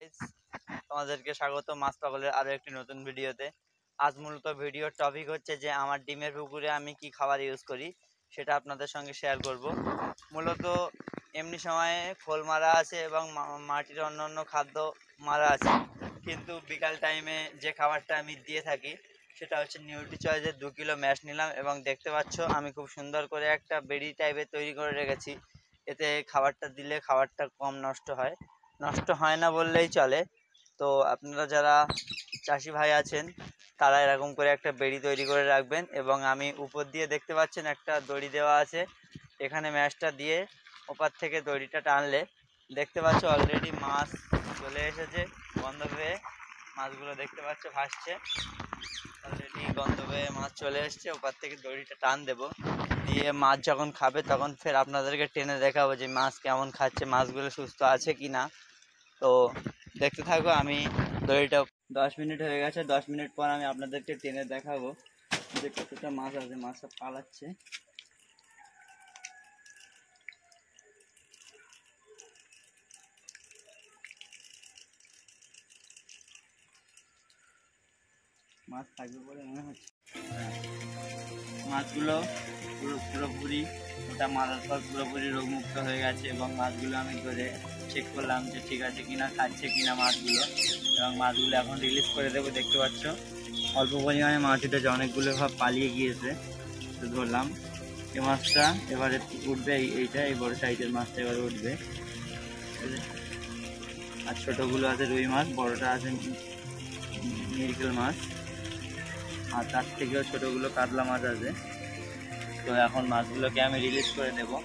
Guys, তোমাদেরকে স্বাগত মাছ পাগলের আরো একটি নতুন ভিডিওতে। আজ মূলত ভিডিওর টপিক হচ্ছে যে আমার ডিমের পুকুরে আমি কি খাবার ইউজ করি সেটা আপনাদের সঙ্গে শেয়ার করব। মূলত এমনি সময়ে খোল মারা আছে এবং মাটির অন্যান্য খাদ্য মারা আছে, কিন্তু বিকাল টাইমে যে খাবারটা আমি দিয়ে থাকি সেটা হচ্ছে নিউট্রি চয়েসের 2 কিলো ম্যাশ নিলাম এবং দেখতে পাচ্ছ আমি খুব সুন্দর করে একটা বেড়ি টাইপের তৈরি করে রেখেছি। এতে খাবারটা দিলে খাবারটা কম নষ্ট হয় না বললেই চলে। তো আপনারা যারা চাষি ভাই আছেন তারা এরকম করে একটা বেড়ি তৈরি করে রাখবেন। এবং আমি উপর দিয়ে দেখতে পাচ্ছেন একটা দড়ি দেওয়া আছে, এখানে ম্যাশটা দিয়ে ওপার থেকে দড়িটা টানলে দেখতে পাচ্ছ অলরেডি মাছ চলে এসেছে গন্ধ পেয়ে। মাছগুলো দেখতে পাচ্ছ ভাসছে, অলরেডি গন্ধ পেয়ে মাছ চলে এসছে। ওপার থেকে দড়িটা টান দেবো, দিয়ে মাছ যখন খাবে তখন ফের আপনাদেরকে টেনে দেখাবো যে মাছ কেমন খাচ্ছে, মাছগুলো সুস্থ আছে কি না। তো দেখতে থাকো। আমি দড়িটা 10 মিনিট হয়ে গেছে, 10 মিনিট পর আমি আপনাদেরকে টেনে দেখাবো যে কতটা মাছ আছে। মাছটা পালাচ্ছে, মাছ থাকবে বলে মনে হচ্ছে। মাছগুলো পুরোপুরি ওটা মারার পর পুরোপুরি রোগমুক্ত হয়ে গেছে এবং মাছগুলো আমি ধরে চেক করলাম যে ঠিক আছে কিনা, খাচ্ছে কিনা মাছগুলো। এবং মাছগুলো এখন রিলিজ করে দেবো। দেখতে পাচ্ছ অল্প পরিমাণে মাছ উঠেছে, অনেকগুলো ভাব পালিয়ে গিয়েছে। তো ধরলাম এই মাছটা এবারে উঠবে, এই বড় সাইজের মাছটা এবারে উঠবে। আর ছোটোগুলো আছে রুই মাছ, বড়টা আছে মিরকেল মাছ, আর তার থেকেও ছোটোগুলো কাতলা মাছ আছে। তো এখন মাছগুলোকে আমি রিলিজ করে দেবো।